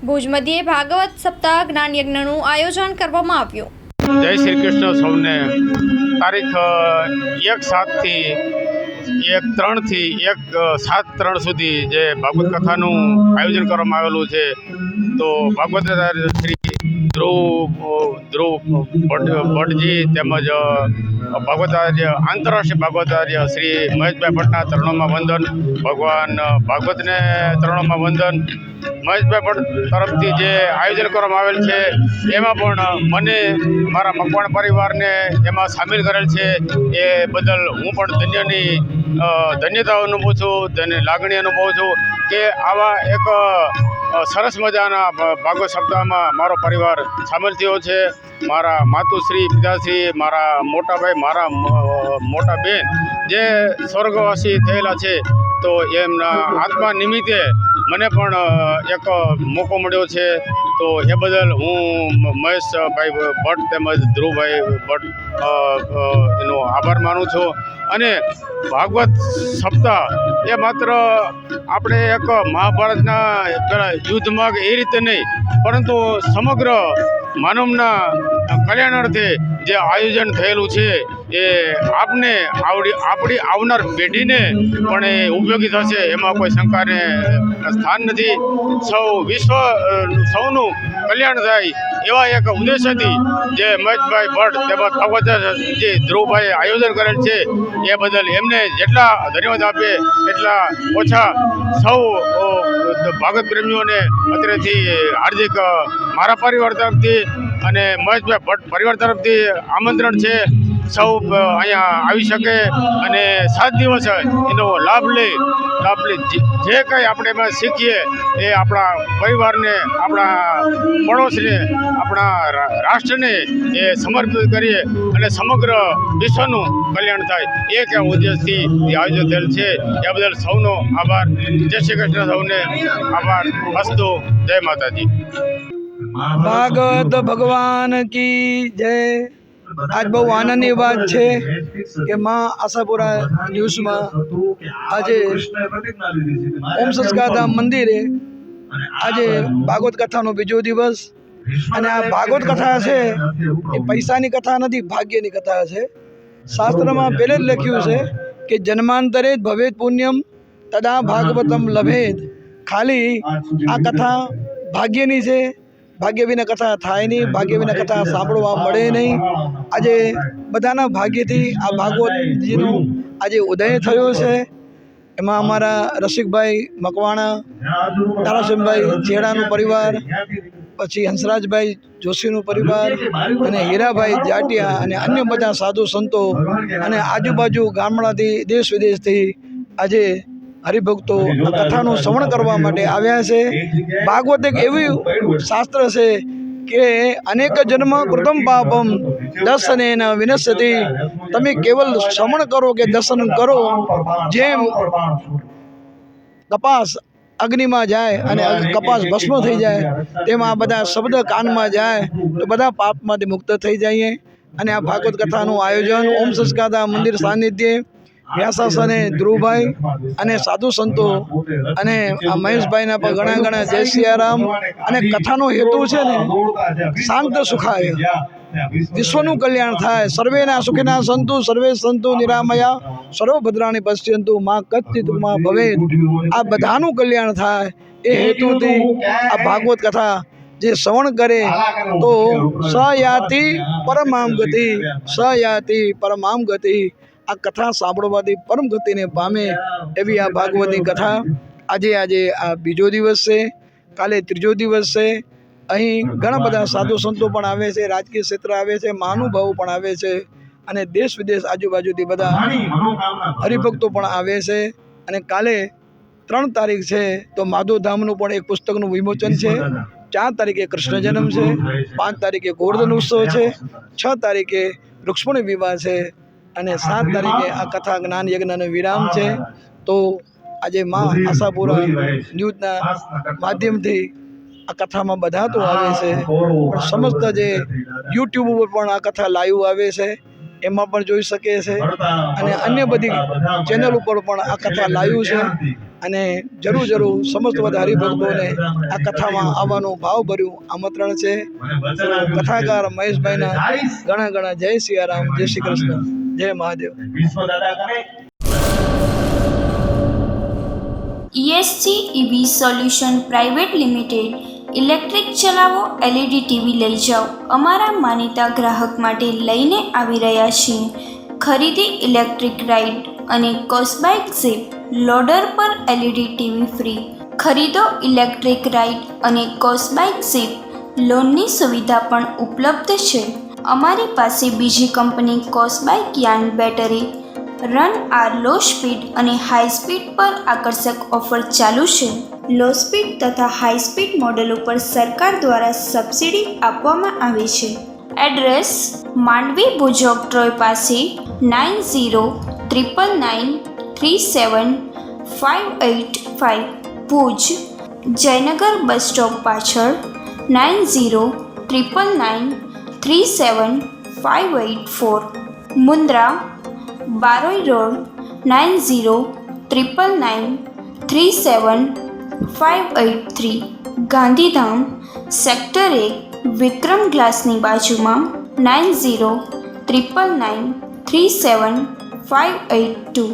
ભુજ મધ્યે ભાગવત સપ્તાહ જ્ઞાન યજ્ઞનું આયોજન કરવામાં આવ્યું। જય શ્રી કૃષ્ણ સૌને। તારીખ 1/7 થી 1/3 થી 1/7/3 સુધી જે ભાગવત કથાનું આયોજન કરવામાં આવેલું છે। તો ભાગવત શ્રી ધ્રુવ ભટ્ટજી તેમજ ભાગવતાચાર્ય આંતરરાષ્ટ્રીય ભાગવતાચાર્ય શ્રી મહેશભાઈ ભટ્ટના ચરણોમાં વંદન। ભગવાન ભાગવતને ચરણોમાં વંદન। મહેશભાઈ ભટ્ટ તરફથી જે આયોજન કરવામાં આવેલ છે એમાં પણ મને મારા મકવાણ પરિવારને એમાં સામેલ કરેલ છે, એ બદલ હું પણ ધન્યતા અનુભવું છું, લાગણી અનુભવું છું કે આવા એક સરસ મજાના ભાગવત સપ્તાહમાં મારો પરિવાર સામેલ થયો છે। મારા માતુશ્રી, પિતાશ્રી, મારા મોટા ભાઈ, મારા મોટા બેન જે સ્વર્ગવાસી થયેલા છે, તો એમના આત્મા નિમિત્તે મને પણ એક મોકો મળ્યો છે। તો એ બદલ હું મહેશભાઈ ભટ્ટ તેમજ ધ્રુવભાઈ ભટ્ટ એનો આભાર માનું છું। અને ભાગવત સપ્તાહ એ માત્ર આપણે એક મહાભારતના યુદ્ધમાં એ રીતે નહીં, પરંતુ સમગ્ર માનવના કલ્યાણાર્થે જે આયોજન થયેલું છે એ આપણી આવનાર પેઢીને પણ એ ઉપયોગી થશે, એમાં કોઈ શંકાને સ્થાન નથી। સૌનું કલ્યાણ થાય એવા એક ઉદ્દેશ્યથી જે મહેશભાઈ ભટ્ટ તેમજ ભાગવતજી ધ્રુવભાઈએ આયોજન કરેલ છે, એ બદલ એમને જેટલા ધન્યવાદ આપે એટલા ઓછા। સૌ ભાગવત પ્રેમીઓને અત્રેથી હાર્દિક મારા પરિવાર તરફથી અને મહેશભાઈ ભટ્ટ પરિવાર તરફથી આમંત્રણ છે। સૌ અહીંયા આવી શકે અને 7 દિવસ એનો લાભ લે જે કંઈ આપણે એમાં શીખીએ એ આપણા પરિવારને, આપણા પડોશને, આપણા રાષ્ટ્રને એ સમર્પિત કરીએ અને સમગ્ર વિશ્વનું કલ્યાણ થાય, એ કે ઉદ્દેશથી આયોજન થયેલ છે। એ બદલ સૌનો આભાર। જય શ્રી કૃષ્ણ, સૌને આભાર। અસ્તુ, જય માતાજી। ભાગવત ભગવાન કી જય। આજ બહુ આનંદની વાત છે કે માં આશાપુરા ન્યૂઝમાં આજે ઓમ સંસ્કારધામ મંદિરે આજે ભાગવત કથાનો બીજો દિવસ, અને આ ભાગવત કથા છે એ પૈસાની કથા નથી, ભાગ્યની કથા છે। શાસ્ત્રમાં પહેલે જ લખ્યું છે કે જન્માંતરે ભવેત પુણ્યમ તદા ભાગવતમ લભેદ। ખાલી આ કથા ભાગ્યની છે, ભાગ્ય વિના કથા થાય નહીં, ભાગ્ય વિના કથા સાંભળવા મળે નહીં। આજે બધાના ભાગ્યથી આ ભાગવતજીનો આજે ઉદય થયો છે। એમાં અમારા રસિકભાઈ મકવાણા, તારાસિંહભાઈ છેડાનો પરિવાર, પછી હંસરાજભાઈ જોશીનો પરિવાર અને હીરાભાઈ જાટિયા અને અન્ય બધા સાધુ સંતો અને આજુબાજુ ગામડાથી દેશ વિદેશથી આજે હરિભક્તો આ કથાનું શ્રવણ કરવા માટે આવ્યા છે। ભાગવત એક એવું શાસ્ત્ર છે કે અનેક જન્મ કૃતમ પાપમ દર્શનેન વિનશ્યતિ। તમે કેવલ શ્રવણ કરો કે દર્શન કરો, જેમ કપાસ અગ્નિમાં જાય અને કપાસ ભસ્મ થઈ જાય, તેમાં બધા શબ્દ કાનમાં જાય તો બધા પાપમાંથી મુક્ત થઈ જઈએ। અને આ ભાગવત કથાનું આયોજન ઓમ સંસ્કારધામ મંદિર સાનિધ્યે વ્યાસાસને ધ્રુવભાઈ અને સાધુ સંતો અને આ મહેશભાઈના પણ ઘણા જય સિયારામ। અને કથાનો હેતુ છે ને શાંત સુખાય, વિશ્વનું કલ્યાણ થાય। સર્વેના સુખિના સંતુ, સર્વે સંતુ નિરામયા, સર્વભદ્રાણી પશ્યંતુ, માં કચ્ચિત માં ભવેત। આ બધાનું કલ્યાણ થાય એ હેતુથી આ ભાગવત કથા જે શ્રવણ કરે તો સયાતિ પરમામ ગતિ, સયાતિ પરમામ ગતિ। આ કથા સાંભળવાથી પરમ ગતિને પામે એવી આ ભાગવતની કથા। આજે આ બીજો દિવસ છે, કાલે ત્રીજો દિવસ છે। અહીં ઘણા બધા સાધુ સંતો પણ આવે છે, રાજકીય ક્ષેત્ર આવે છે, મહાનુભાવો પણ આવે છે અને દેશ વિદેશ આજુબાજુથી બધા હરિભક્તો પણ આવે છે। અને કાલે 3 તારીખ છે તો માધવધામનું પણ એક પુસ્તકનું વિમોચન છે। 4 તારીખે કૃષ્ણ જન્મ છે, 5 તારીખે ગોવર્ધન ઉત્સવ છે, 6 તારીખે રૂક્ષ્મણી વિવાહ છે અને 7 તારીખે આ કથા જ્ઞાન યજ્ઞનો વિરામ છે। તો આજે માં આશાપુરા ન્યૂઝના માધ્યમથી આ કથામાં બધા તો આવે છે, પણ સમસ્ત જે યુટ્યુબ ઉપર પણ આ કથા લાઈવ આવે છે, એમાં પણ જોઈ શકે છે અને અન્ય બધી ચેનલ ઉપર પણ આ કથા લાઈવ છે। અને જરૂર સમસ્ત બધા હરિભક્તોને આ કથામાં આવવાનું ભાવભર્યું આમંત્રણ છે. કથાકાર મહેશભાઈના ઘણા જય સિયારામ, જય શ્રી કૃષ્ણ, જય Mahadev. ESG EV solution private limited. Electric ચલાવો, LED ટીવી લઈ જાઓ. અમારા માનીતા ગ્રાહક માટે લઈને આવી રહ્યા છીએ. ખરીદી ઇલેક્ટ્રિક રાઇડ અને કોસ્બાઇક ઝીપ. લોડર પર LED ટીવી ફ્રી. ખરીદો ઇલેક્ટ્રિક રાઇડ અને કોસ્બાઇક ઝીપ. લોનની સુવિધા પણ ઉપલબ્ધ છે. અમારી પાસે બીજી કંપની કોસ્બાઇક યાન બેટરી રન આર લો સ્પીડ અને હાઈ સ્પીડ પર આકર્ષક ઓફર ચાલુ છે. લો સ્પીડ તથા હાઈ સ્પીડ મોડેલ ઉપર સરકાર દ્વારા સબસિડી આપવામાં આવે છે. એડ્રેસ: માંડવી ભુજોક ટ્રોય પાસે 9099937585 ભુજ. જયનગર બસ સ્ટોપ પાછળ 9099937584 મુન્દ્રા બારોઈ રોડ 9099937583 ગાંધીધામ સેક્ટર 1 વિક્રમ ગ્લાસની બાજુમાં 9099937582